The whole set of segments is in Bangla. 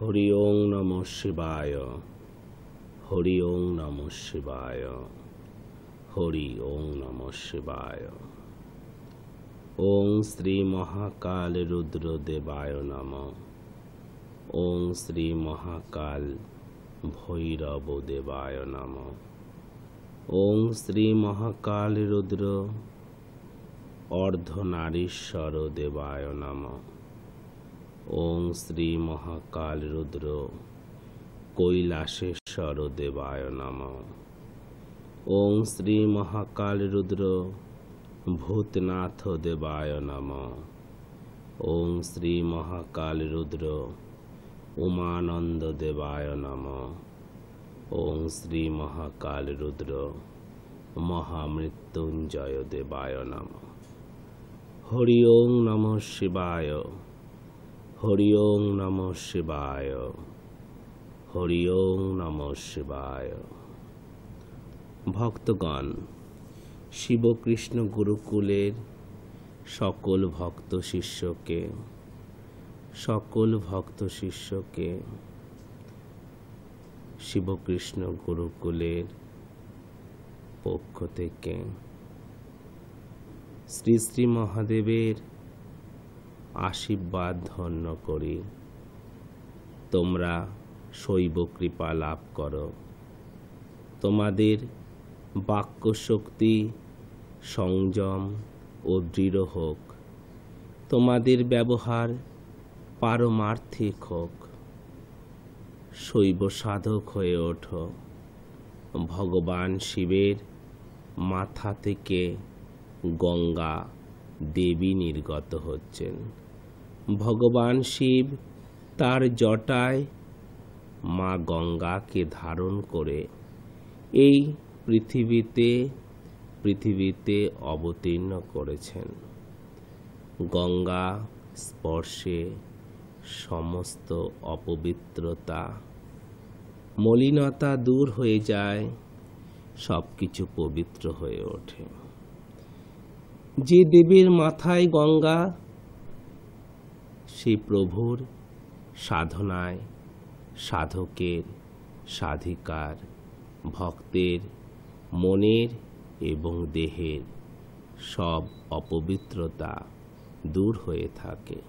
হরি ওং নমঃ শিবায়। হরি ওং নমঃ শিবায়। হরি ওং নমঃ শিবায়। ওং শ্রী মহাকাল রুদ্র দেবায় নমঃ। ওং শ্রী মহাকাল ভৈরব দেবায় নমঃ। ওং শ্রী মহাকাল রুদ্র অর্ধনারীশ্বর দেবায় নমঃ। ওং শ্রী মহাকাল রুদ্র কৈলাসেশ্বর দেবায় নমঃ। ওং শ্রী মহাকাল রুদ্র ভূতনাথ দেবায় নমঃ। ওং শ্রী মহাকাল রুদ্র উমানন্দ দেবায় নমঃ। ওং শ্রী মহাকাল রুদ্র মহামৃত্যুঞ্জয় দেবায় নমঃ। হরি ওং নমঃ শিবায়। হরি ওং নমঃ শিবায়। হরি ওং নমঃ শিবায়। ভক্তগণ, শিবকৃষ্ণ গুরুকুলের সকল ভক্ত শিষ্যকে শিবকৃষ্ণ গুরুকুলের পক্ষ থেকে শ্রী শ্রী মহাদেবের আশীর্বাদ ধন্য করি। তোমরা শৈব কৃপা লাভ করো। তোমাদের বাক্য শক্তি সংযম ও দৃঢ় হোক। তোমাদের ব্যবহার পারমার্থিক হোক। শৈব সাধক হয়ে ওঠো। ভগবান শিবের মাথা থেকে গঙ্গা দেবী নির্গত হচ্ছেন। ভগবান শিব তার জটায় মা গঙ্গাকে ধারণ করে এই পৃথিবীতে অবতীর্ণ করেছেন। গঙ্গা স্পর্শে সমস্ত অপবিত্রতা মলিনতা দূর হয়ে যায়, সব কিছু পবিত্র হয়ে ওঠে। যে দেবীর মাথায় গঙ্গা, সেই প্রভুর সাধনায় সাধকের সাধিকার ভক্তের মনের এবং দেহের সব অপবিত্রতা দূর হয়ে থাকে।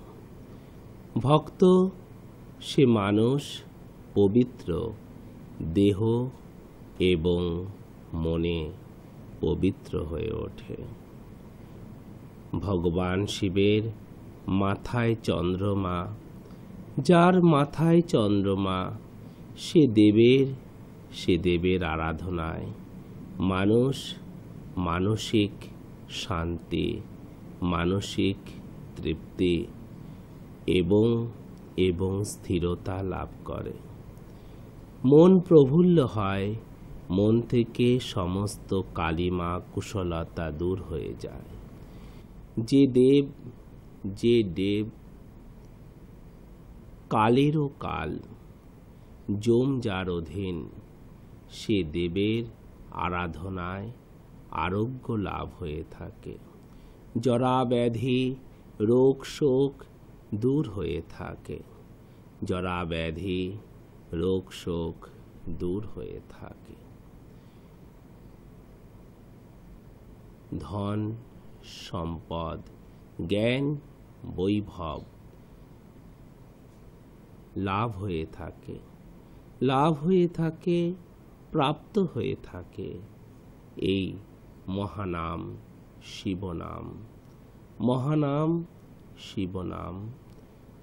ভক্ত সে মানুষ পবিত্র, দেহ এবং মনে পবিত্র হয়ে ওঠে। ভগবান শিবের মাথায় চন্দ্রমা, যার মাথায় চন্দ্রমা সে দেবের আরাধনায় মানুষ মানসিক শান্তি, মানসিক তৃপ্তি এবং স্থিরতা লাভ করে। মন প্রফুল্ল হয়, মন থেকে সমস্ত কালিমা কুশলতা দূর হয়ে যায়। যে দেব কালেরও কাল, যম যার অধীন, সে দেবের আরাধনায় আরোগ্য লাভ হয়ে থাকে। জরা ব্যাধি রোগ শোক দূর হয়ে থাকে। জরা ব্যাধি রোগ শোক দূর হয়ে থাকে। ধন সম্পদ জ্ঞান বৈভব লাভ হয়ে থাকে, প্রাপ্ত হয়ে থাকে এই মহানাম শিবনাম। মহানাম শিবনাম,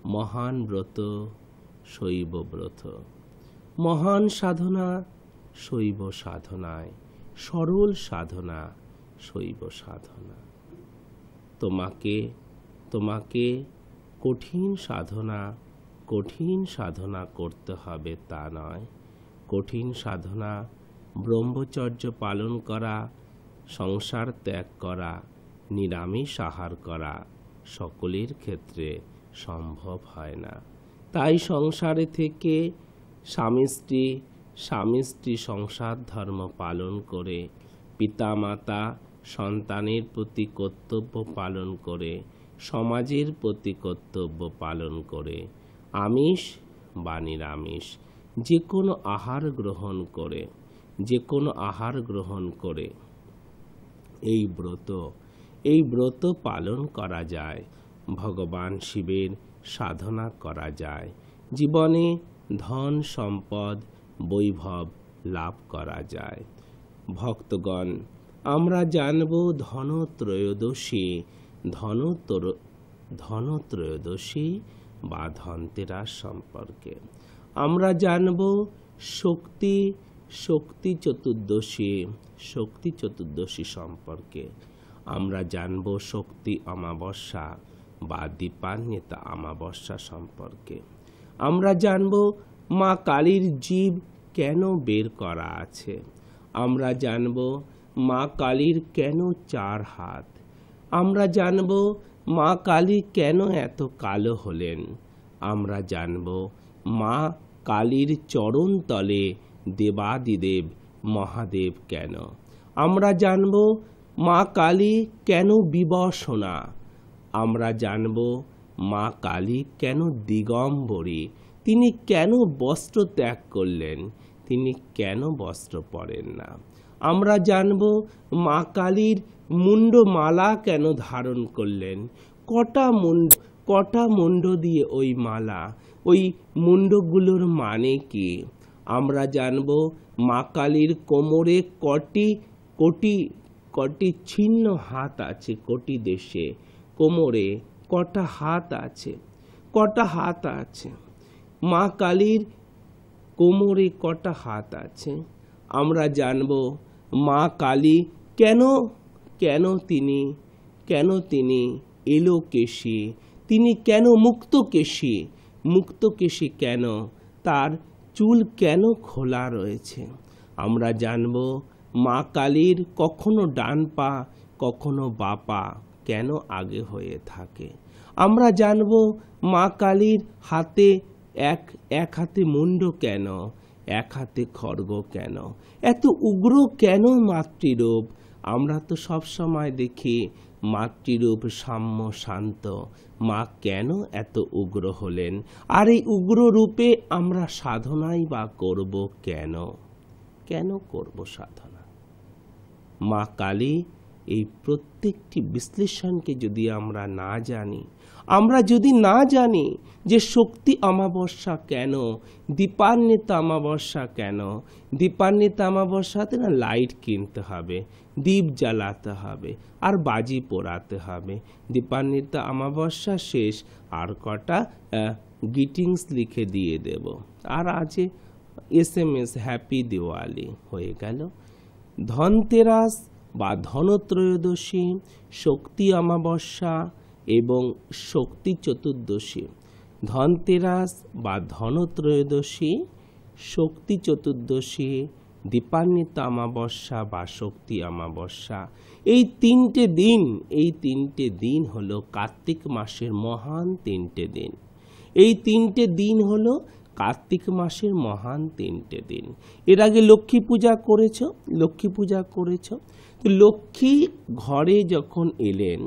মহান ব্রত শৈব ব্রত, মহান সাধনা শৈব সাধনায়, সরল সাধনা শৈব সাধনা। তোমাকে কঠিন সাধনা করতে হবে তা নয়। কঠিন সাধনা ব্রহ্মচর্য পালন করা, সংসার ত্যাগ করা, নিরামিষ আহার করা সকলের ক্ষেত্রে সম্ভব হয় না। তাই সংসারে থেকে স্বামী স্ত্রী সংসার ধর্ম পালন করে, পিতামাতা সন্তানের প্রতি কর্তব্য পালন করে, সমাজের প্রতি কর্তব্য পালন করে, আমিষ বা নিরামিষ যে কোনো আহার গ্রহণ করে এই ব্রত পালন করা যায়, ভগবান শিবের সাধনা করা যায়, জীবনে ধন সম্পদ বৈভব লাভ করা যায়। ভক্তগণ, আমরা জানব ধনত্রয়োদশী বা ধনতেরাস সম্পর্কে। আমরা জানব শক্তি চতুর্দশী সম্পর্কে। আমরা জানব শক্তি অমাবস্যা বা দীপান্বিতা অমাবস্যা সম্পর্কে। আমরা জানব মা কালীর জীব কেন বের করা আছে। আমরা জানব মা কালীর কেন 4 হাত। আমরা জানব মা কালী কেন এত কালো হলেন। আমরা জানব মা কালীর চরণ তলে দেবাদিদেব মহাদেব কেন। আমরা জানব মা কালী কেন বিবশনা। আমরা জানব মা কালী কেন দিগম্বরী, তিনি কেন বস্ত্র ত্যাগ করলেন, তিনি কেন বস্ত্র পরেন না। আমরা জানব মা কালীর মুন্ডমালা কেন ধারণ করলেন, কটা মুন্ড দিয়ে ওই মালা, ওই মুন্ডগুলোর মানে কি। আমরা জানব মা কালীর কোমরে কটি ছিন্ন হাত আছে, কোটি দেশে কোমরে কটা হাত আছে, মা কালীর কোমরে কটা হাত আছে। আমরা জানব মা কালী কেন তিনি এলোকেশী, তিনি কেন মুক্তকেশী কেন, তার চুল কেন খোলা রয়েছে। আমরা জানব মা কালীর কখনো ডান পা কখনো বাঁ পা কেন আগে হয়ে থাকে। আমরা জানব মা কালীর হাতে এক হাতে মুন্ড কেন, এক হাতে খড়গ কেন, এত উগ্র কেন মাতৃরূপ। আমরা তো সব সময় দেখি মাতৃরূপ সাম্য শান্ত, মা কেন এত উগ্র হলেন। আর এই উগ্র রূপে আমরা সাধনাই বা করব কেন করব সাধনা। মা কালী এই প্রত্যেকটি বিশ্লেষণকে যদি আমরা না জানি যে শক্তি অমাবস্যা কেন, দীপান্বিতা অমাবস্যা কেন। দীপান্বিতা অমাবস্যাতে না লাইট কিনতে হবে, দীপ জ্বালাতে হবে আর বাজি পোড়াতে হবে। দীপান্বিতা অমাবস্যা শেষ, আর কটা গ্রিটিংস লিখে দিয়ে দেব, আর আজ SMS হ্যাপি দিওয়ালি হয়ে গেল। ধনতেরাস বা ধনত্রয়োদশী, শক্তি অমাবস্যা এবং শক্তি চতুর্দশী। ধনতেরাস বা ধনত্রয়োদশী, শক্তি চতুর্দশী, দীপান্বিতা অমাবস্যা বা শক্তি অমাবস্যা, এই তিনটে দিন হলো কার্তিক মাসের মহান 3টে দিন। এই 3টে দিন হলো কার্তিক মাসের মহান 3টে দিন। এর আগে লক্ষ্মী পূজা করেছ। তো লক্ষ্মী ঘরে যখন এলেন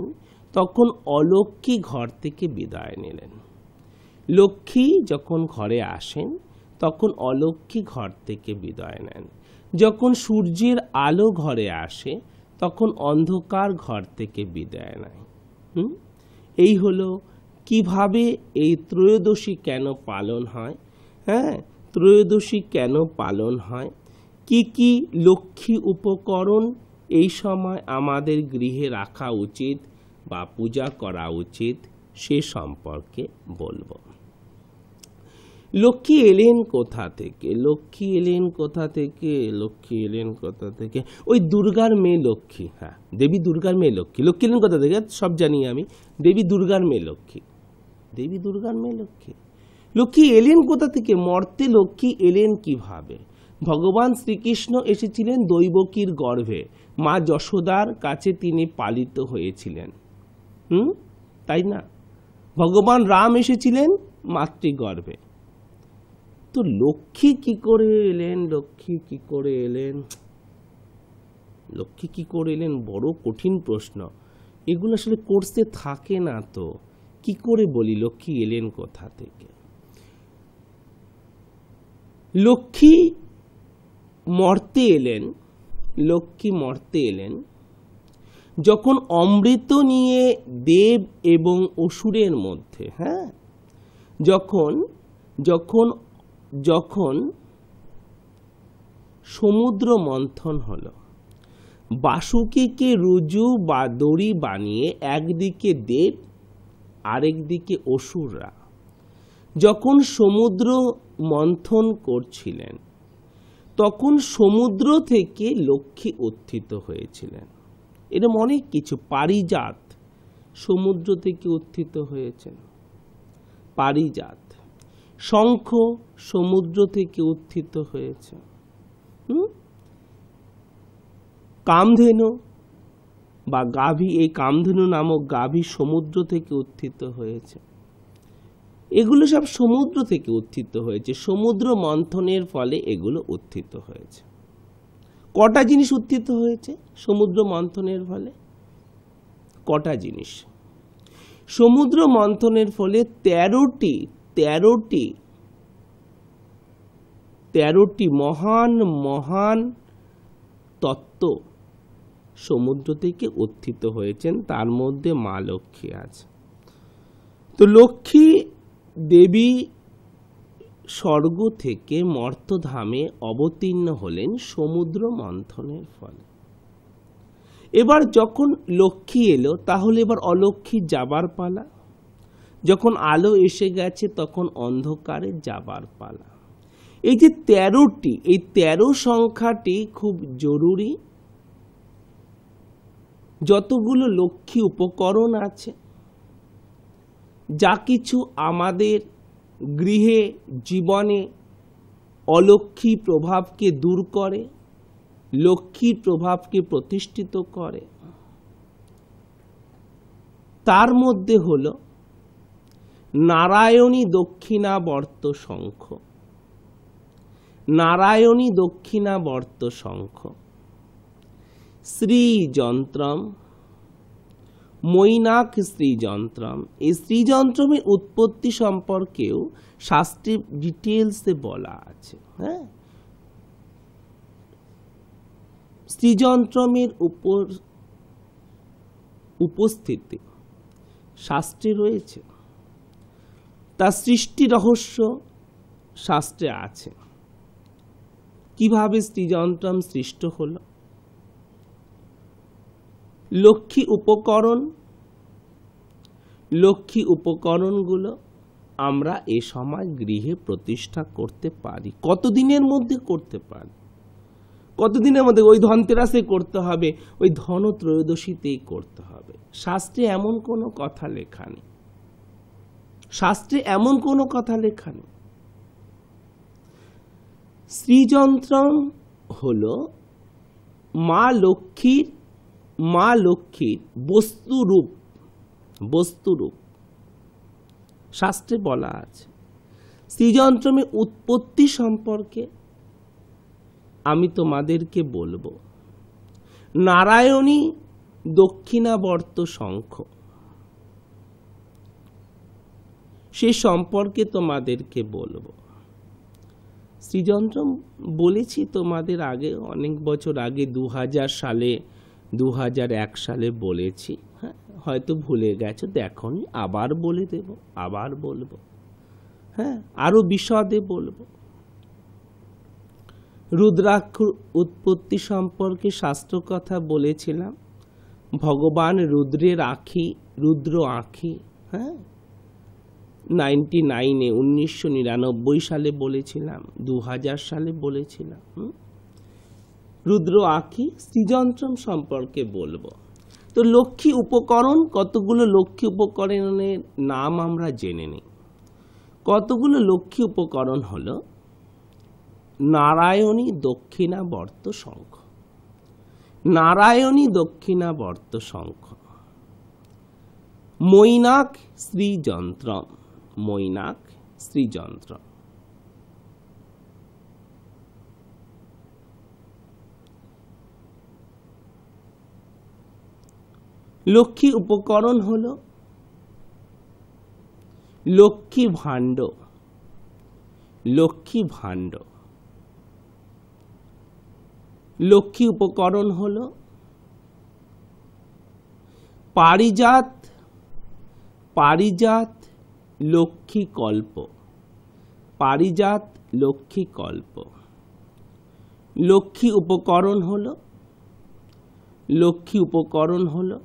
তখন অলক্ষ্মী ঘর থেকে বিদায় নিলেন। লক্ষ্মী যখন ঘরে আসেন তখন অলক্ষ্মী ঘর থেকে বিদায় নেন। যখন সূর্যের আলো ঘরে আসে তখন অন্ধকার ঘর থেকে বিদায় নেয়। এই হলো কিভাবে এই ত্রয়োদশী কেন পালন হয়। ত্রয়োদশী কেন পালন হয়, কি লক্ষ্মী উপকরণ এই সময় আমাদের গৃহে রাখা উচিত বা পূজা করা উচিত, সে সম্পর্কে বলবো। লক্ষ্মী এলেন কোথা থেকে? ওই দুর্গার মেয়ে লক্ষ্মী। দেবী দুর্গার মেয়ে লক্ষ্মী। লক্ষ্মী এলেন কোথা থেকে সব জানি আমি। দেবী দুর্গার মেয়ে লক্ষ্মী। লক্ষ্মী এলেন কোথা থেকে? মর্তে লক্ষ্মী এলেন কিভাবে? ভগবান শ্রীকৃষ্ণ এসেছিলেন দৈবকীর গর্ভে, মা যশোদার কাছে তিনি পালিত হয়েছিলেন, তাই না? ভগবান রাম এসেছিলেন মাতৃগর্ভে। তো লক্ষ্মী কি করে এলেন? বড় কঠিন প্রশ্ন। এগুলো আসলে কোর্সে থাকে না, তো কি করে বলি লক্ষ্মী এলেন কোথা থেকে? লক্ষ্মী মর্তে এলেন, লক্ষ্মী মর্তে এলেন যখন অমৃত নিয়ে দেব এবং অসুরের মধ্যে, যখন যখন যখন সমুদ্র মন্থন হলো, বাসুকীকে রুজু বা দড়ি বানিয়ে একদিকে দেব আরেকদিকে অসুররা যখন সমুদ্র মন্থন করছিলেন, তখন সমুদ্র থেকে লক্ষ্মী উত্থিত হয়েছিলেন। এরকম অনেক কিছু, পারিজাত সমুদ্র থেকে উত্থিত হয়েছেন, পারিজাত। শঙ্খ সমুদ্র থেকে উত্থিত হয়েছে। কামধেনু বা গাভী, এই কামধেনু নামক গাভী সমুদ্র থেকে উত্থিত হয়েছে। এগুলো সব সমুদ্র থেকে উত্থিত হয়েছে, সমুদ্র মন্থনের ফলে এগুলো উত্থিত হয়েছে। কটা জিনিস উত্থিত হয়েছে সমুদ্র মন্থনের ফলে? কটা জিনিস? সমুদ্র মন্থনের ফলে 13টি মহান মহান তত্ত্ব সমুদ্র থেকে উত্থিত হয়েছেন, তার মধ্যে মা লক্ষ্মী আছে। তো লক্ষ্মী দেবী স্বর্গ থেকে মর্তধামে অবতীর্ণ হলেন সমুদ্র মন্থনের ফলে। এবার যখন লক্ষ্মী এলো, তাহলে এবার অলক্ষ্মী যাবার পালা। যখন আলো এসে গেছে তখন অন্ধকারে যাবার পালা। এই যে 13টি, এই 13 সংখ্যাটি খুব জরুরি। যতগুলো লক্ষ্মী উপকরণ আছে, যা কিছু আমাদের গৃহে জীবনে অলক্ষ্মী প্রভাবকে দূর করে, লক্ষ্মীর প্রভাবকে প্রতিষ্ঠিত করে, তার মধ্যে হল নারায়ণী দক্ষিণাবর্ত শঙ্খ। নারায়ণী দক্ষিণাবর্ত শঙ্খ, শ্রীযন্ত্রম, মৈনাক শ্রীযন্ত্রম। এই শ্রীযন্ত্রমের উৎপত্তি সম্পর্কেও শাস্ত্রে ডিটেলসে বলা আছে। শ্রীযন্ত্রমের উপস্থিতি শাস্ত্রে রয়েছে, তার সৃষ্টি রহস্য শাস্ত্রে আছে। কিভাবে শ্রীযন্ত্রম সৃষ্ট হলো? লক্ষ্মী উপকরণ, লক্ষ্মী উপকরণগুলো আমরা এ সময় গৃহে প্রতিষ্ঠা করতে পারি। কতদিনের মধ্যে করতে পারি? কতদিনের মধ্যে? ওই ধনতেরাসে করতে হবে, ওই ধনত্রয়োদশীতেই করতে হবে। শাস্ত্রে এমন কোনো কথা লেখা নেই, শাস্ত্রে এমন কোনো কথা লেখা নেই। শ্রীযন্ত্রম হলো মা লক্ষ্মীর বস্তুরূপ, বস্তুরূপ শাস্ত্রে বলা আছে। শ্রীযন্ত্রমের উৎপত্তি সম্পর্কে আমি তোমাদেরকে বলবো। নারায়ণী দক্ষিণাবর্ত শঙ্খ, সে সম্পর্কে তোমাদেরকে বলবো। শ্রীযন্ত্রম বলেছি তোমাদের আগে, অনেক বছর আগে, 2000 সালে, 2001 সালে বলেছি। হয়তো ভুলে গেছো, দেখোনি, আবার বলে দেব, আবার বলবো। আরো বিশদে বলবো। রুদ্রাক্ষ উৎপত্তি সম্পর্কে শাস্ত্র কথা বলেছিলাম। ভগবান রুদ্রের আঁখি, রুদ্র আঁখি, 1999 সালে বলেছিলাম, 2000 সালে বলেছিলাম। রুদ্র আঁখি, শ্রীযন্ত্রম সম্পর্কে বলবো। তো লক্ষ্মী উপকরণ, কতগুলো লক্ষ্মী উপকরণের নাম আমরা জেনে নিই। কতগুলো লক্ষ্মী উপকরণ হলো নারায়ণী দক্ষিণাবর্ত শঙ্খ, নারায়ণী দক্ষিণাবর্ত শঙ্খ, মৈনাক শ্রীযন্ত্রম, মৈনাক শ্রীযন্ত্রম, লক্ষ্মী উপকরণ হলো লক্ষ্মী ভাণ্ড, লক্ষ্মী ভাণ্ড, লক্ষ্মী উপকরণ হলো পারিজাত, পারিজাত লক্ষ্মী কল্প, পারিজাত লক্ষ্মী কল্প। লক্ষ্মী উপকরণ হলো, লক্ষ্মী উপকরণ হলো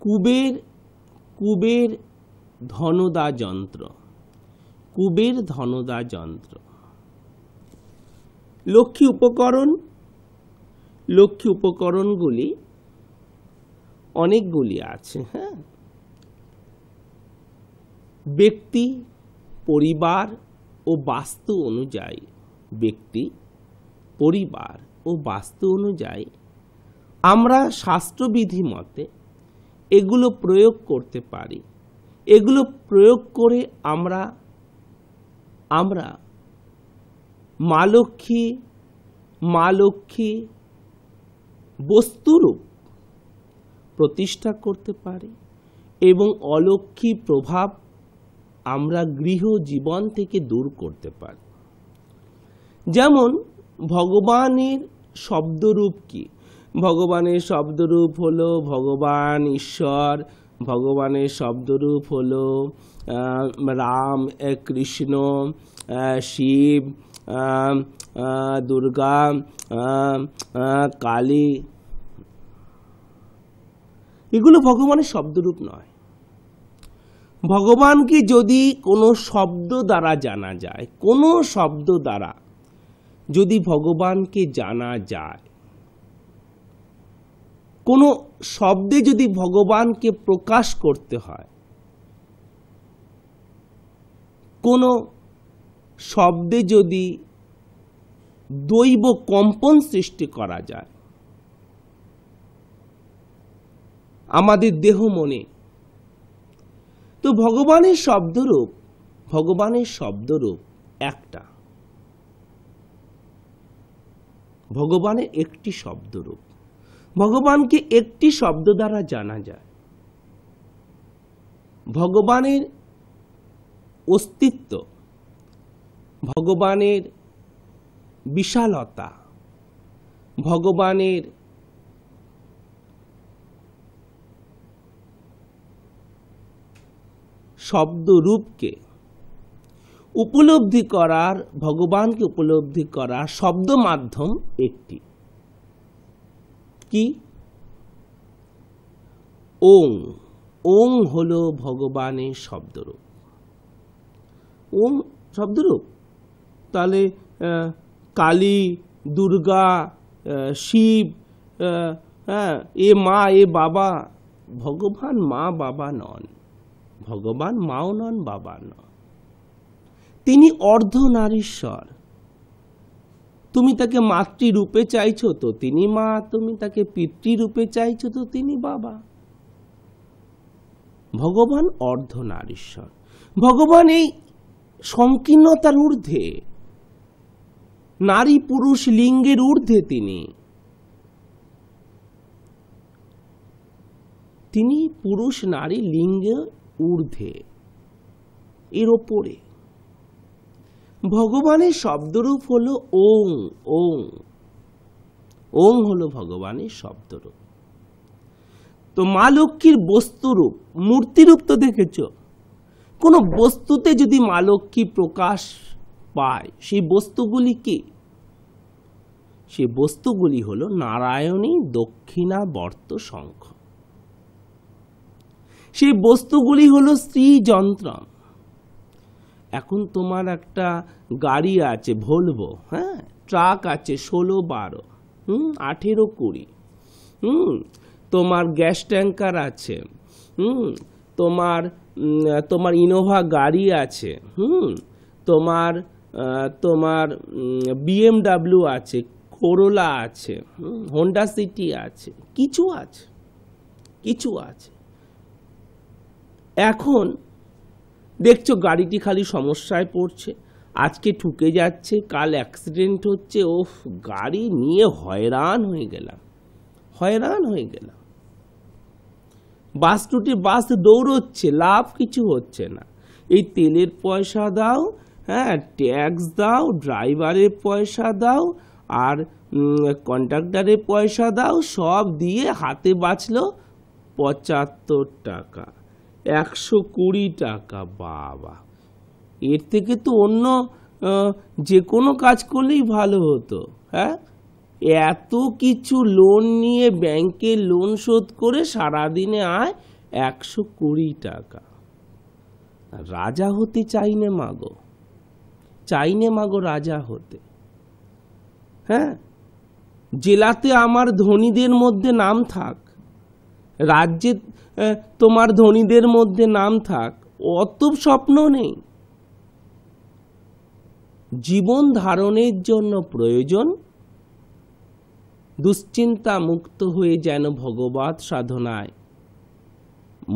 কুবের, কুবের ধনদা যন্ত্র, কুবের ধনদা যন্ত্র। লক্ষ্মী উপকরণ, লক্ষ্মী উপকরণগুলি অনেকগুলি আছে। হ্যাঁ, ব্যক্তি, পরিবার ও বাস্তু অনুযায়ী, ব্যক্তি, পরিবার ও বাস্তু অনুযায়ী আমরা শাস্ত্রবিধি মতে এগুলো প্রয়োগ করতে পারি। এগুলো প্রয়োগ করে আমরা আমরা মা লক্ষ্মী, মা লক্ষ্মী বস্তুরূপ প্রতিষ্ঠা করতে পারি এবং অলক্ষ্মী প্রভাব আমরা গৃহ জীবন থেকে দূর করতে পারি। যেমন ভগবানের শব্দরূপ কি? ভগবানের শব্দরূপ হলো ভগবান ঈশ্বর, ভগবানের শব্দরূপ হলো রাম, কৃষ্ণ, শিব, দুর্গা, কালী। এগুলো ভগবানের শব্দরূপ নয়। ভগবানকে যদি কোনো শব্দ দ্বারা জানা যায়, কোনো শব্দ দ্বারা যদি ভগবানকে জানা যায়, কোনো শব্দে যদি ভগবানকে প্রকাশ করতে হয়, কোনো শব্দে যদি দৈব কম্পন সৃষ্টি করা যায় আমাদের দেহ মনে, তো ভগবানের শব্দরূপ, ভগবানের শব্দরূপ একটা, ভগবানের একটি শব্দরূপ। ভগবানকে একটি শব্দ দ্বারা জানা যায়। ভগবানের অস্তিত্ব, ভগবানের বিশালতা, ভগবানের শব্দরূপকে উপলব্ধি করার, ভগবানকে উপলব্ধি করার শব্দ মাধ্যম একটি, কি? ওং। ওং হলো ভগবানের শব্দরূপ। ওং শব্দরূপ। তাহলে কালী, দুর্গা, শিব, এ মা, এ বাবা, ভগবান মা বাবা নন, ভগবান মাও নন, বাবা নন। তিনি অর্ধনারীশ্বর। তুমি তাকে মাতৃরূপে চাইছো তো তিনি মা, তুমি তাকে পিতৃরূপে চাইছো তো তিনি বাবা। ভগবান অর্ধনারীশ্বর। ভগবান এই সংকীর্ণতার ঊর্ধ্বে, নারী পুরুষ লিঙ্গের ঊর্ধ্বে তিনি, তিনি পুরুষ নারী লিঙ্গের ঊর্ধ্বে, এর ওপরে। ভগবানের শব্দরূপ হলো ওং। ওং, ওং হলো ভগবানের শব্দরূপ। তো মা লক্ষ্মীর বস্তুরূপ, মূর্তিরূপ তো দেখেছ। কোন বস্তুতে যদি মা লক্ষ্মী প্রকাশ পায়, সেই বস্তুগুলি কি? সেই বস্তুগুলি হলো নারায়ণী দক্ষিণাবর্ত শঙ্খ। সেই বস্তুগুলি হলো শ্রীযন্ত্রম। এখন তোমার একটা গাড়ি আছে ভলভো, হ্যাঁ, ট্রাক আছে 16-12, 18-20, তোমার গ্যাস ট্যাঙ্কার আছে, তোমার তোমার ইনোভা গাড়ি আছে, তোমার তোমার BMW আছে, করোলা আছে, হোন্ডা সিটি আছে, কিছু আছে, কিছু আছে। এখন দেখছো গাড়িটি খালি সমস্যায় পড়ছে, আজকে ঠুকে যাচ্ছে, কাল অ্যাক্সিডেন্ট হচ্ছে, ওফ, গাড়ি নিয়ে হয়রান হয়ে গেলাম, হয়রান হয়ে গেলাম। বাস রুটে বাস দৌড়চ্ছে, লাভ কিছু হচ্ছে না। এই তেলের পয়সা দাও, হ্যাঁ, ট্যাক্স দাও, ড্রাইভারের পয়সা দাও, আর কন্ট্রাক্টরের পয়সা দাও, সব দিয়ে হাতে বাঁচলো 75 টাকা, 120 টাকা। বাবা, এর থেকে তো অন্য যে কোনো কাজ করলেই ভালো হতো। হ্যাঁ, এত কিছু লোন নিয়ে ব্যাংকে লোন শোধ করে সারাদিনে আয় 120 টাকা। রাজা হতে চাইনে মাগো, চাইনে মাগো রাজা হতে। হ্যাঁ, জেলাতে আমার ধনীদের মধ্যে নাম থাক, রাজ্যে তোমার ধনীদের মধ্যে নাম থাক, অত স্বপ্ন নেই। জীবন ধারণের জন্য প্রয়োজন দুশ্চিন্তা মুক্ত হয়ে যেন ভগবৎ সাধনায়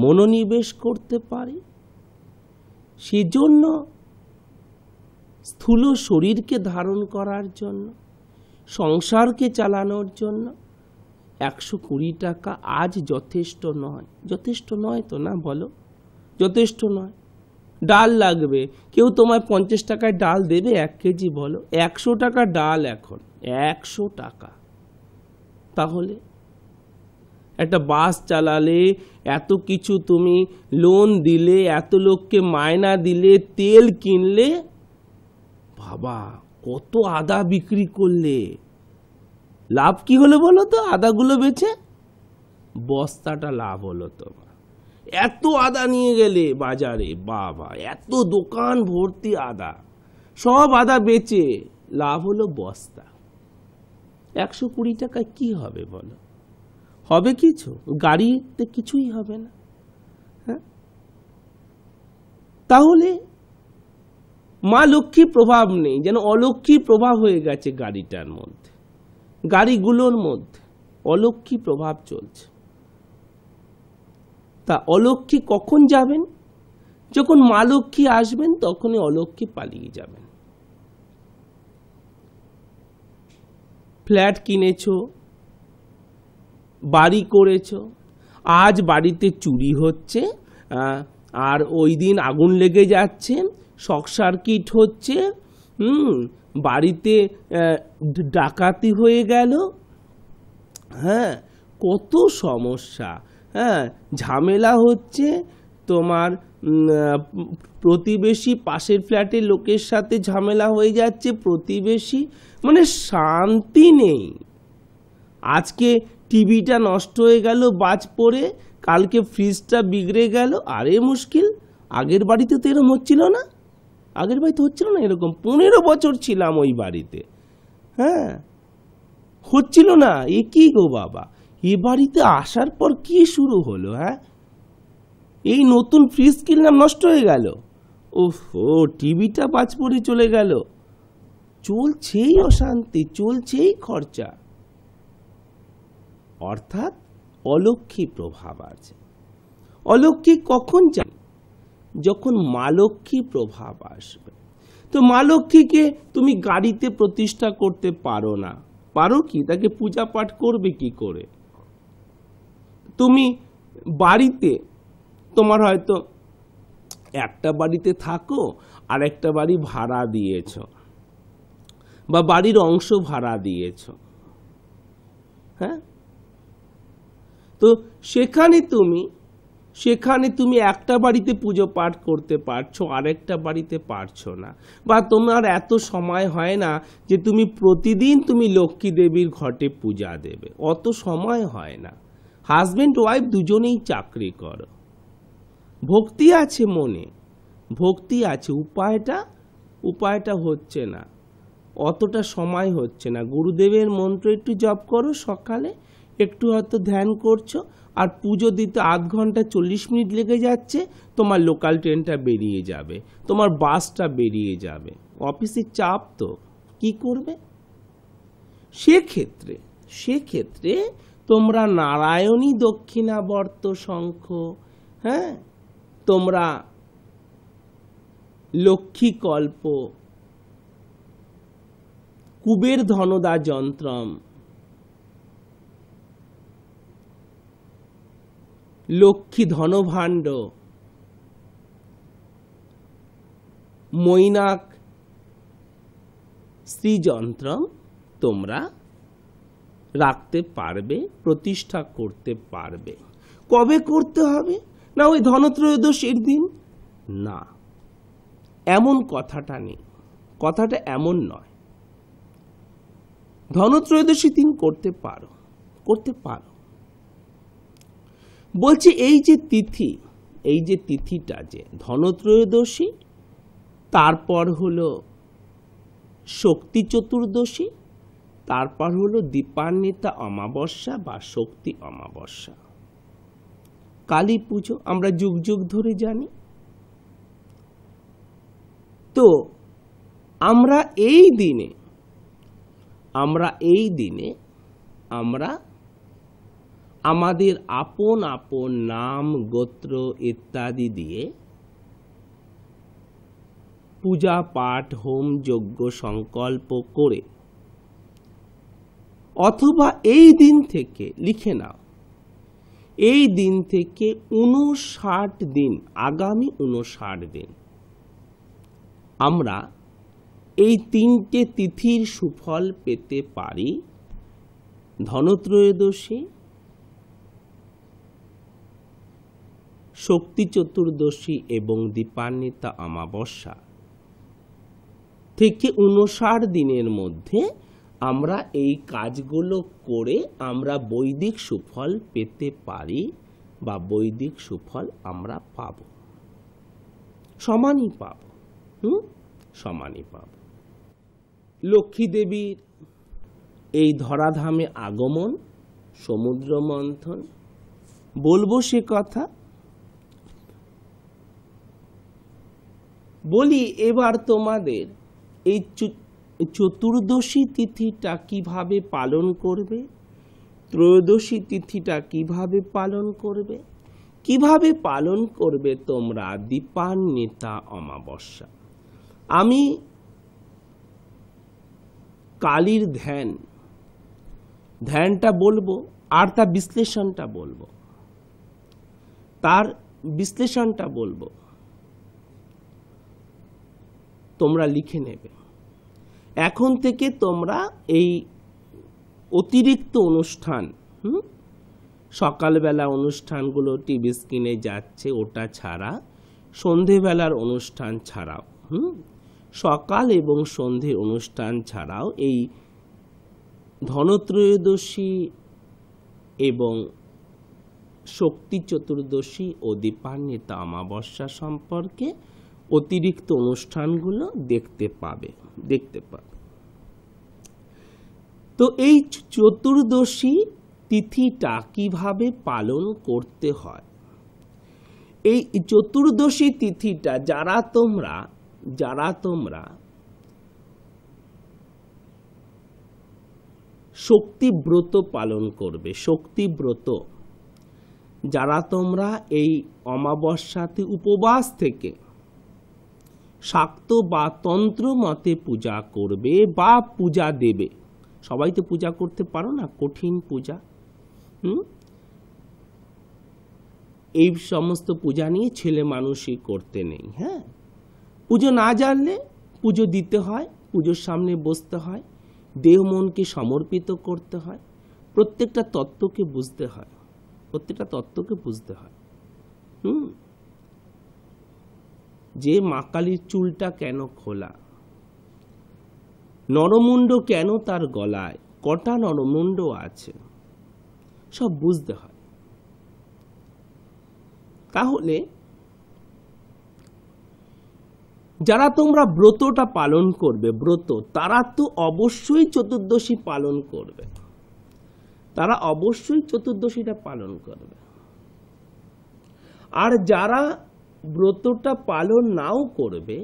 মনোনিবেশ করতে পারি। সেজন্য স্থূল শরীরকে ধারণ করার জন্য, সংসারকে চালানোর জন্য 120 টাকা আজ যথেষ্ট নয়। যথেষ্ট নয় তো, না বলো? যথেষ্ট নয়। ডাল লাগবে, কেউ তোমায় 50 টাকায় ডাল দেবে 1 কেজি? বলো, 100 টাকা ডাল এখন, 100 টাকা। তাহলে একটা বাস চালালে, এত কিছু তুমি লোন দিলে, এত লোককে মায়না দিলে, তেল কিনলে, বাবা কত আদা বিক্রি করলে, লাভ কি হলো বলো তো? আদাগুলো বেচে বস্তাটা লাভ হলো তোমার। এত আদা নিয়ে গেলে বাজারে, বাবা এত দোকান ভর্তি আদা, সব আদা বেচে লাভ হলো বস্তা। 120 টাকায় কি হবে বলো? হবে কিছু? গাড়িতে কিছুই হবে না। হ্যাঁ, তাহলে মা লক্ষ্মী প্রভাব নেই, যেন অলক্ষ্মী প্রভাব হয়ে গেছে গাড়িটার মধ্যে, গাড়িগুলোর মধ্যে অলক্ষ্মী প্রভাব চলছে। তা অলক্ষ্মী কখন যাবেন? যখন মা লক্ষ্মী আসবেন তখনই অলক্ষ্মী পালিয়ে যাবেন। ফ্ল্যাট কিনেছো, বাড়ি করেছো, আজ বাড়িতে চুরি হচ্ছে, আর ওই দিন আগুন লেগে যাচ্ছে, শর্ট সার্কিট হচ্ছে, বাড়িতে ডাকাতি হয়ে গেল। হ্যাঁ, কত সমস্যা, হ্যাঁ, ঝামেলা হচ্ছে। তোমার প্রতিবেশী, পাশের ফ্ল্যাটের লোকের সাথে ঝামেলা হয়ে যাচ্ছে, প্রতিবেশী, মানে শান্তি নেই। আজকে টিভিটা নষ্ট হয়ে গেল বাজ পড়ে, কালকে ফ্রিজটা বিগড়ে গেল, আরে মুশকিল। আগের বাড়িতে তো এরকম হচ্ছিল না, আগের বাড়িতে হচ্ছিল না এরকম। 15 বছর ছিলাম ওই বাড়িতে, হ্যাঁ, হচ্ছিল না। এ কি গো বাবা, এ বাড়িতে আসার পর কি শুরু হলো? হ্যাঁ, এই নতুন ফ্রিজ কিনলাম, নষ্ট হয়ে গেল, ওহো, টিভিটা বাজ পড়ে চলে গেল, চলছেই অশান্তি, চলছেই খরচা। অর্থাৎ অলক্ষ্মী প্রভাব আছে। অলক্ষ্মী কখন যান? যখন মা লক্ষ্মী প্রভাব আসবে। তো মা লক্ষ্মীকে তুমি গাড়িতে প্রতিষ্ঠা করতে পারো না, পারো কি? তাকে পূজা পাঠ করবে কি করে? তুমি বাড়িতে, তোমার হয়তো একটা বাড়িতে থাকো, আর একটা বাড়ি ভাড়া দিয়েছ, বা বাড়ির অংশ ভাড়া দিয়েছ। হ্যাঁ, তো সেখানে তুমি একটা বাড়িতে পুজো পাঠ করতে পারছো, আরেকটা বাড়িতে পারছো না, বা তোমার এত সময় হয় না যে তুমি প্রতিদিন তুমি লক্ষ্মী দেবীর ঘটে পূজা দেবে, অত সময় হয় না। হাজবেন্ড ওয়াইফ দুজনেই চাকরি করো, ভক্তি আছে মনে, ভক্তি আছে, উপায়টা হচ্ছে না, অতটা সময় হচ্ছে না। গুরুদেবের মন্ত্র একটু জপ করো সকালে, একটু হয়তো ধ্যান করছো, আর পুজো দিতে আধ ঘন্টা 40 মিনিট লেগে যাচ্ছে, তোমার লোকাল ট্রেনটা বেরিয়ে যাবে, তোমার বাসটা বেরিয়ে যাবে, অফিসের চাপ, তো কি করবে? সেক্ষেত্রে তোমরা নারায়ণী দক্ষিণাবর্ত শঙ্খ, হ্যাঁ, তোমরা লক্ষ্মী কল্প, কুবের ধনদা যন্ত্রম, লক্ষ্মী ধনভাণ্ড, মৈনাক শ্রীযন্ত্রম তোমরা রাখতে পারবে, প্রতিষ্ঠা করতে পারবে। কবে করতে হবে? না ওই ধনত্রয়োদশীর দিন? না, এমন কথাটা নেই, কথাটা এমন নয়। ধনত্রয়োদশীর দিন করতে পারো, করতে পারো। বলছি এই যে তিথি, এই যে তিথিটা যে ধনত্রয়োদশী, তারপর হলো শক্তি চতুর্দশী, তারপর হলো দীপান্বিতা অমাবস্যা বা শক্তি অমাবস্যা, কালী পুজো আমরা যুগ যুগ ধরে জানি। তো আমরা এই দিনে আমরা আমাদের আপন আপন নাম, গোত্র ইত্যাদি দিয়ে পূজা পাঠ, হোম যজ্ঞ সংকল্প করে, অথবা এই দিন থেকে লিখে নাও, এই দিন থেকে 59 দিন, আগামী 59 দিন আমরা এই 3টে তিথির সুফল পেতে পারি। ধনত্রয়োদশী, শক্তি চতুর্দশী এবং দীপান্বিতা অমাবস্যা থেকে 59 দিনের মধ্যে আমরা এই কাজগুলো করে আমরা বৈদিক সুফল পেতে পারি, বা বৈদিক সুফল আমরা পাব, সমানই পাব। সমানই পাব। লক্ষ্মী দেবীর এই ধরাধামে আগমন, সমুদ্র মন্থন, বলবো সে কথা। বলি এবার তোমাদের এই চতুর্দশী তিথিটা কিভাবে পালন করবে, ত্রয়োদশী তিথিটা কিভাবে পালন করবে, কিভাবে পালন করবে তোমরা দীপান্বিতা অমাবস্যা। আমি কালীর ধ্যানটা বলবো, আর তার বিশ্লেষণটা বলবো, তোমরা লিখে নেবে। এখন থেকে তোমরা এই অতিরিক্ত অনুষ্ঠান, সকালবেলা অনুষ্ঠানগুলো টিভি স্ক্রিনে যাচ্ছে, ওটা ছাড়া সন্ধেবেলার অনুষ্ঠান ছাড়াও, সকাল এবং সন্ধ্যের অনুষ্ঠান ছাড়াও এই ধনত্রয়োদশী এবং শক্তি চতুর্দশী ও দীপান্বিতা অমাবস্যা সম্পর্কে অতিরিক্ত অনুষ্ঠানগুলো দেখতে পাবে। তো এই চতুর্দশী তিথিটা কিভাবে পালন করতে হয়, এই চতুর্দশী তিথিটা যারা তোমরা শক্তিব্রত পালন করবে, শক্তিব্রত, যারা তোমরা এই অমাবস্যাতে উপবাস থেকে শাক্ত বা তন্ত্র মতে পূজা করবে বা পূজা দেবে। সবাই তো পূজা করতে পারো না, কঠিন পূজা। এই সমস্ত পূজা নিয়ে ছেলে মানুষই করতে নেই। হ্যাঁ, পুজো না জানলে পুজো দিতে হয়, পুজোর সামনে বসতে হয়, দেহ মনকে সমর্পিত করতে হয়, প্রত্যেকটা তত্ত্বকে বুঝতে হয়, যে মা কালীর চুলটা কেন খোলা, নরমুণ্ড কেন তার গলায়, কটা নরমুণ্ড আছে, সব বুঝতে হয়। তাহলে যারা তোমরা ব্রতটা পালন করবে, তারা তো অবশ্যই চতুর্দশী পালন করবে, তারা অবশ্যই চতুর্দশীটা পালন করবে। আর যারা ব্রতটা পালন নাও করবে,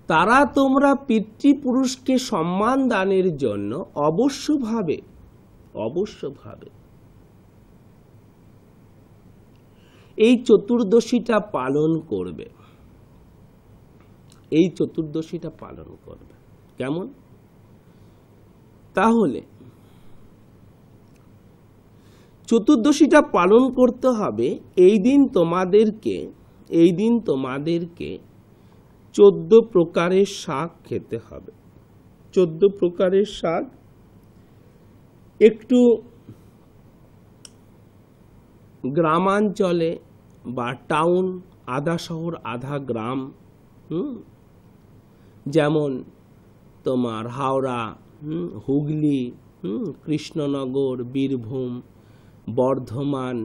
তারা তোমরা পিতৃপুরুষকে সম্মান দানের জন্য অবশ্যভাবে এই চতুর্দশীটা পালন করবে। কেমন? তাহলে চতুর্দশীটা পালন করতে হবে। এই দিন তোমাদেরকে 14 প্রকারের শাক খেতে হবে। 14 প্রকারের শাক। একটু গ্রামাঞ্চলে বা টাউন, আধা শহর আধা গ্রাম, যেমন তোমার হাওড়া, হুগলি, কৃষ্ণনগর, বীরভূম, বর্ধমান,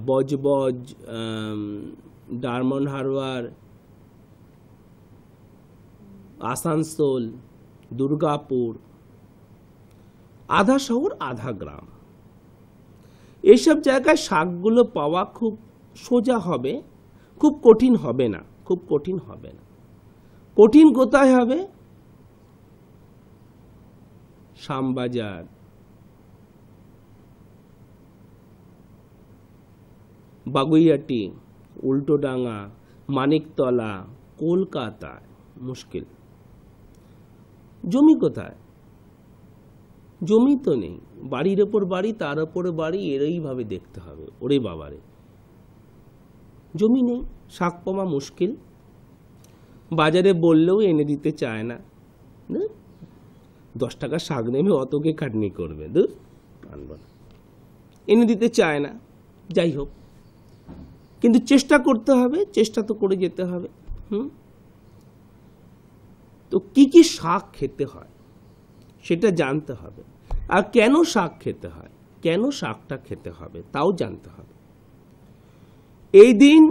বজবজ, ডায়মন্ড হারবার, আসানসোল, দুর্গাপুর, আধা শহর আধা গ্রাম, এইসব জায়গায় শাকগুলো পাওয়া খুব সোজা হবে, খুব কঠিন হবে না, খুব কঠিন হবে না। কঠিন কোথায় হবে? শ্যামবাজার, বাগুইয়াটি, উল্টোডাঙ্গা, মানিকতলা, কলকাতায় মুশকিল। জমি কোথায়? জমি তো নেই, বাড়ির ওপর বাড়ি, তার ওপরে বাড়ি, এরইভাবে দেখতে হবে। ওরে বাবারে, জমি নেই, শাক পাওয়া মুশকিল। বাজারে বললেও এনে দিতে চায় না। 10 টাকা শাক নেবে, অতকে খাটনি করবে, দূর আনবো না, এনে দিতে চায় না। যাই হোক, কিন্তু চেষ্টা করতে হবে, চেষ্টা তো করে যেতে হবে। তো কি কি শাক খেতে হয় সেটা জানতে হবে, আর কেন শাক খেতে হয়, কেন শাকটা খেতে হবে তাও জানতে হবে। এই দিন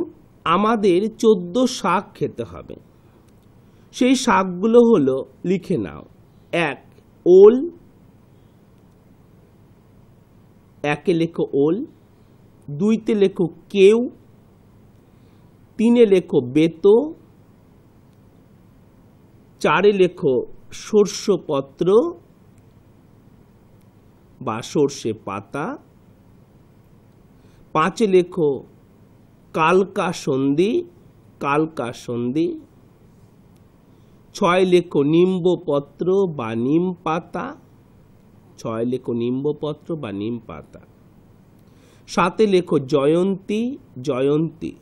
আমাদের 14 শাক খেতে হবে। সেই শাকগুলো হলো, লিখে নাও। 1, ওল, 1-এ লেখো ওল, 2-তে লেখো কেউ, 3-এ লেখো বেতো, 4-এ লেখো সর্ষেপত্র বা সর্ষে পাতা, 5-এ লেখো কালকাসন্দি, কালকাসন্দি, 6-এ লেখো নিম্বপত্র বা নিম পাতা, 6-এ লেখো নিম্বপত্র বা নিম পাতা, 7-এ লেখো জয়ন্তী, জয়ন্তী,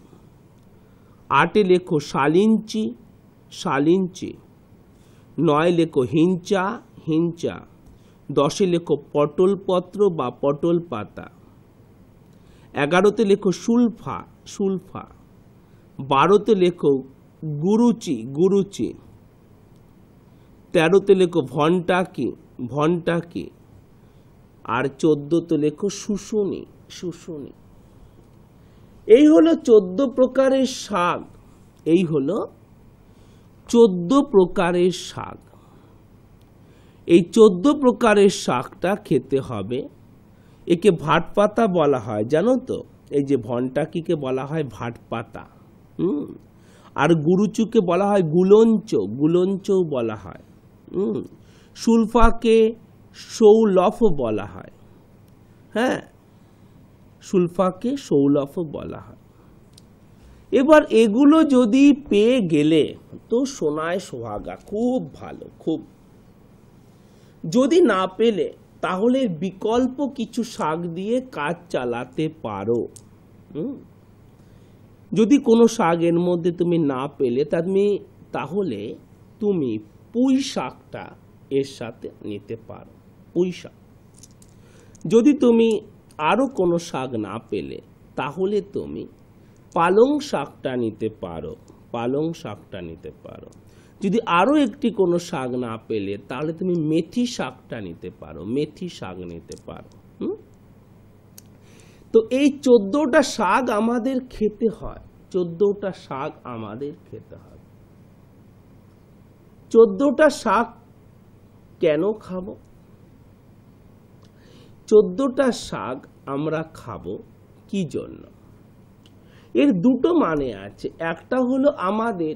8-এ লেখো শালিঞ্চি, শালিঞ্চি, 9-এ লেখো হিঞ্চা, হিঞ্চা, 10-এ লেখো পটল পত্র বা পটল পাতা, 11-তে লেখো সুলফা, সুলফা, 12-তে লেখো গুরুচি, গুরুচি, 13-তে লেখো ভন্টাকি, ভন্টাকি, আর 14-তে লেখো শুশুনি, শুশুনি। এই হলো 14 প্রকারের শাক। এই হলো 14 প্রকারের শাক। এই 14 প্রকারের শাকটা খেতে হবে। একে ভাট পাতা বলা হয়, জানো তো? এই যে ভন্টাকিকে বলা হয় ভাট পাতা, আর গুরুচুকে বলা হয় গুলঞ্চ, গুলঞ্চও বলা হয়। সুলফাকে সৌলফ বলা হয়। হ্যাঁ, সুলফাকে সৌলফ বলা হয়। এবার এগুলো যদি পেয়ে গেলে তো সোনায় সোহাগা, খুব ভালো, খুব। যদি না পেলে তাহলে বিকল্প কিছু শাক দিয়ে কাজ চালাতে পারো। যদি কোনো শাক এর মধ্যে তুমি না পেলে তাহলে তুমি পুঁই শাকটা এর সাথে নিতে পারো, পুঁই শাক। যদি তুমি আরো কোনো শাক না পেলে তাহলে তুমি পালং শাকটা নিতে পারো, পালং শাকটা নিতে পারো। যদি আরো একটি কোনো শাক না পেলে তাহলে তুমি মেথি শাকটা নিতে পারো, মেথি শাক নিতে পারো। তো এই 14টা শাক আমাদের খেতে হয়, 14টা শাক আমাদের খেতে হয়। 14টা শাক কেন খাবো? 14টা শাক আমরা খাবো কি জন্য? এর দুটো মানে আছে। একটা হলো আমাদের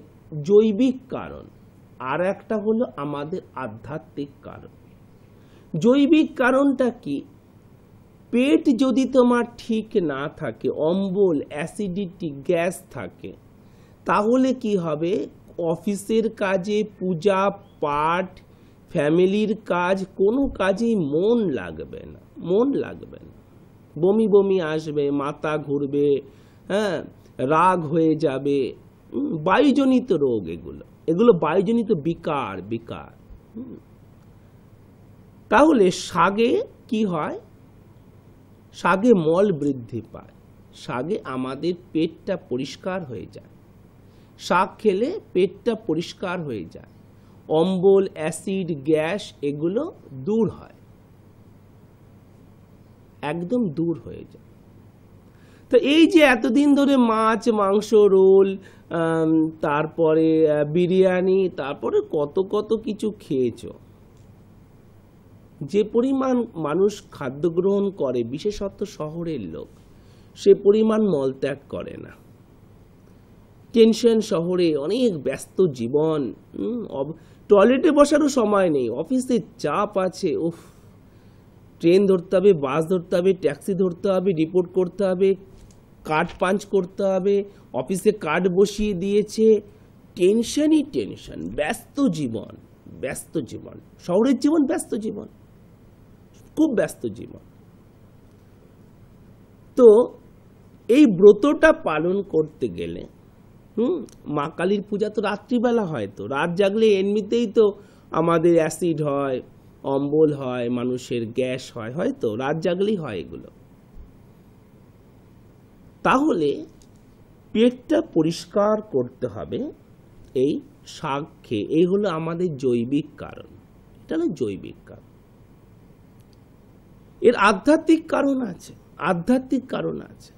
জৈবিক কারণ, আর একটা হলো আমাদের আধ্যাত্মিক কারণ। জৈবিক কারণটা কি? পেট যদি তোমার ঠিক না থাকে, অম্বল, অ্যাসিডিটি, গ্যাস থাকে, তাহলে কি হবে? অফিসের কাজে, পূজা পাঠ, ফ্যামিলির কাজ, কোনো কাজেই মন লাগবে না, মন লাগবে না। বমি বমি আসবে, মাথা ঘুরবে, হ্যাঁ, রাগ হয়ে যাবে। বায়ুজনিত রোগ এগুলো, এগুলো বায়ুজনিত বিকার, বিকার। তাহলে শাগে কি হয়? শাগে মল বৃদ্ধি পায়, শাগে আমাদের পেটটা পরিষ্কার হয়ে যায়, শাক খেলে পেটটা পরিষ্কার হয়ে যায়, অম্বল, অ্যাসিড, গ্যাস এগুলো দূর হয়, একদম দূর হয়ে যায়। তো এই যে এতদিন ধরে মাছ, মাংস, রোল, তারপরে বিরিয়ানি, তারপরে কত কত কিছু খেয়েছ, যে পরিমাণ মানুষ খাদ্য গ্রহণ করে, বিশেষত শহরের লোক, সে পরিমাণ মলত্যাগ করে না। টেনশন শহরে, অনেক ব্যস্ত জীবন, টয়লেটে বসারও সময় নেই, অফিসে চাপ আছে, উফ, ট্রেন ধরতে হবে, বাস ধরতে হবে, ট্যাক্সি ধরতে হবে, রিপোর্ট করতে হবে, কার্ড পাঞ্চ করতে হবে, অফিসে কার্ড বসিয়ে দিয়েছে, টেনশনই টেনশন, ব্যস্ত জীবন, ব্যস্ত জীবন, শহরের জীবন ব্যস্ত জীবন, খুব ব্যস্ত জীবন। তো এই ব্রতটা পালন করতে গেলে মা কালীর পূজা তো রাত্রিবেলা হয়, তো রাত জাগলে এমনিতেই তো আমাদের অ্যাসিড হয়, অম্বল হয়, মানুষের গ্যাস হয়, হয়তো রাত জাগলেই হয় এগুলো। তাহলে পেটটা পরিষ্কার করতে হবে এই শাক খেয়ে, এই হলো আমাদের জৈবিক কারণ, এটা হলো জৈবিক কারণ। এর আধ্যাত্মিক কারণ আছে, আধ্যাত্মিক কারণ আছে।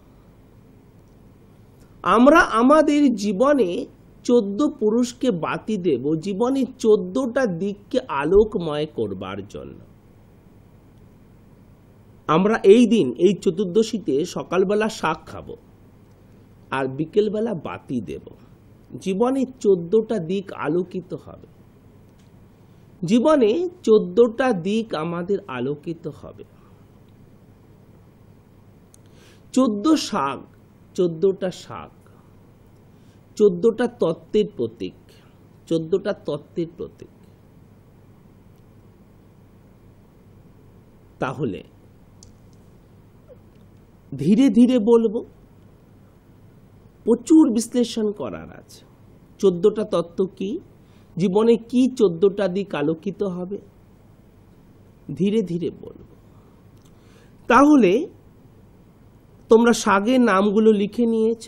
আমরা আমাদের জীবনে 14 পুরুষকে বাতি দেব, জীবনে 14টা দিককে আলোকময় করবার জন্য। আমরা এই দিন, এই চতুর্দশীতে সকালবেলা শাক খাবো আর বিকেলবেলা বাতি দেব, জীবনে 14টা দিক আলোকিত হবে, জীবনে 14টা দিক আমাদের আলোকিত হবে। 14 শাক, 14টা শাক, 14টা তত্ত্বের প্রতীক, 14টা তত্ত্বের প্রতীক। তাহলে ধীরে ধীরে বলবো, প্রচুর বিশ্লেষণ করার আছে। 14টা তত্ত্ব কি, জীবনে কি 14টা দিক আলোকিত হবে, ধীরে ধীরে বলবো। তাহলে তোমরা শাকের নামগুলো লিখে নিয়েছ,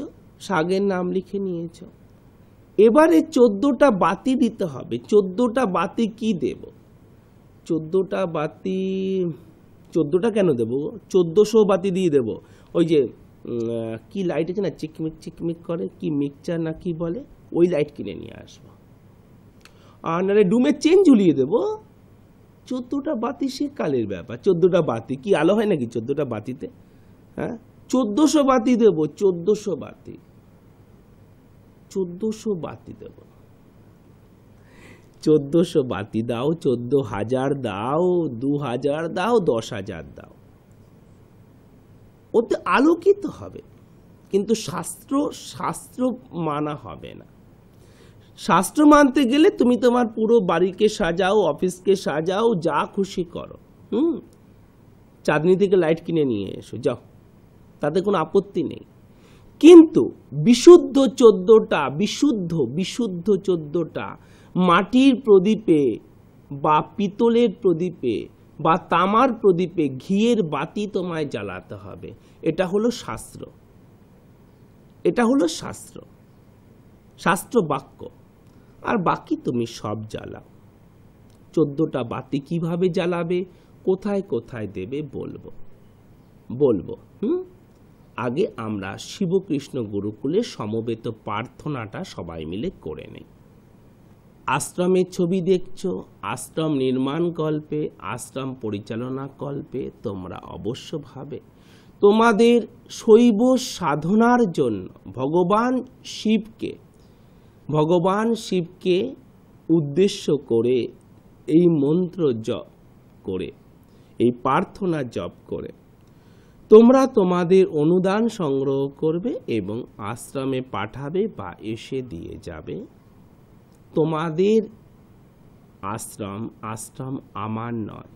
শাকের নাম লিখে নিয়েছ। এবারে 14টা বাতি দিতে হবে। 14টা বাতি কি দেব? 14টা বাতি, 14টা কেন দেব? 1400 বাতি দিয়ে দেব। ওই যে কি লাইট আছে না, চিকমিক চিকমিক করে, কি মিক্সচার না কি বলে, ওই লাইট কিনে নিয়ে আসবো। আর নাহলে ডুমের চেন ঝুলিয়ে দেবো। 14টা বাতি সে কালের ব্যাপার। 14টা বাতি কি আলো হয় নাকি 14টা বাতিতে? হ্যাঁ, 1400 বাতি দেব, 1400 বাতি, 1400 বাতি দেব। 1400 বাতি দাও, 14,000 দাও, 2000 দাও, 10,000 দাও, ওতে আলোকিত হবে। কিন্তু শাস্ত্র মানা হবে না। শাস্ত্র মানতে গেলে তুমি তোমার পুরো বাড়িকে সাজাও, অফিসকে সাজাও, যা খুশি করো, চাঁদনি থেকে লাইট কিনে নিয়ে এসো, যাও, তাতে কোনো আপত্তি নেই। কিন্তু বিশুদ্ধ 14টা, বিশুদ্ধ 14টা মাটির প্রদীপে বা পিতলের প্রদীপে বা তামার প্রদীপে ঘিয়ের বাতি তোমায় জ্বালাতে হবে। এটা হলো শাস্ত্র, এটা হলো শাস্ত্র, শাস্ত্র বাক্য। আর বাকি তুমি সব জ্বালাও। 14টা বাতি কিভাবে জ্বালাবে, কোথায় কোথায় দেবে বলবো। আগে আমরা শিবকৃষ্ণ গুরুকুলে সমবেত প্রার্থনাটা সবাই মিলে করে নেই। আশ্রমের ছবি দেখছো, আশ্রম নির্মাণ কল্পে, আশ্রম পরিচালনা কল্পে তোমরা অবশ্যভাবে তোমাদের শৈব সাধনার জন্য ভগবান শিবকে উদ্দেশ্য করে এই মন্ত্র জপ করে, এই প্রার্থনা জপ করে তোমরা তোমাদের অনুদান সংগ্রহ করবে এবং আশ্রমে পাঠাবে বা এসে দিয়ে যাবে। তোমাদের আশ্রম আমার নয়,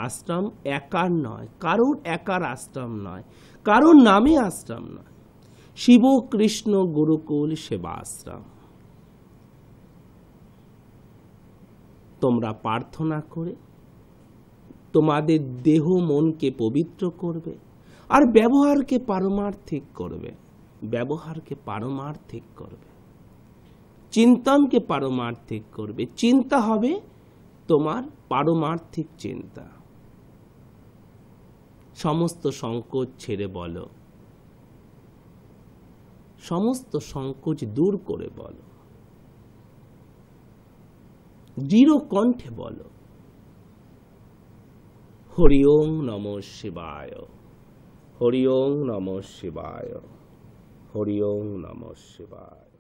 আশ্রম একার নয়, কারোর একার আশ্রম নয়, কারোর নামে আশ্রম নয়, শিব কৃষ্ণ গুরুকুল সেবা আশ্রম। তোমরা প্রার্থনা করে তোমাদের দেহ মনকে পবিত্র করবে, আর ব্যবহারকে পারমার্থিক করবে। ব্যবহারকে পারমার্থিক করবে, চিন্তনকে পারমার্থিক করবে। চিন্তা হবে তোমার পারমার্থিক চিন্তা। সমস্ত সংকোচ ছেড়ে বলো, সমস্ত সংকোচ দূর করে বলো, দৃঢ় কণ্ঠে বলো, হরি ওং নমঃ শিবায়, হরি ওং নমঃ শিবায়, হরি ওং নমঃ শিবায়।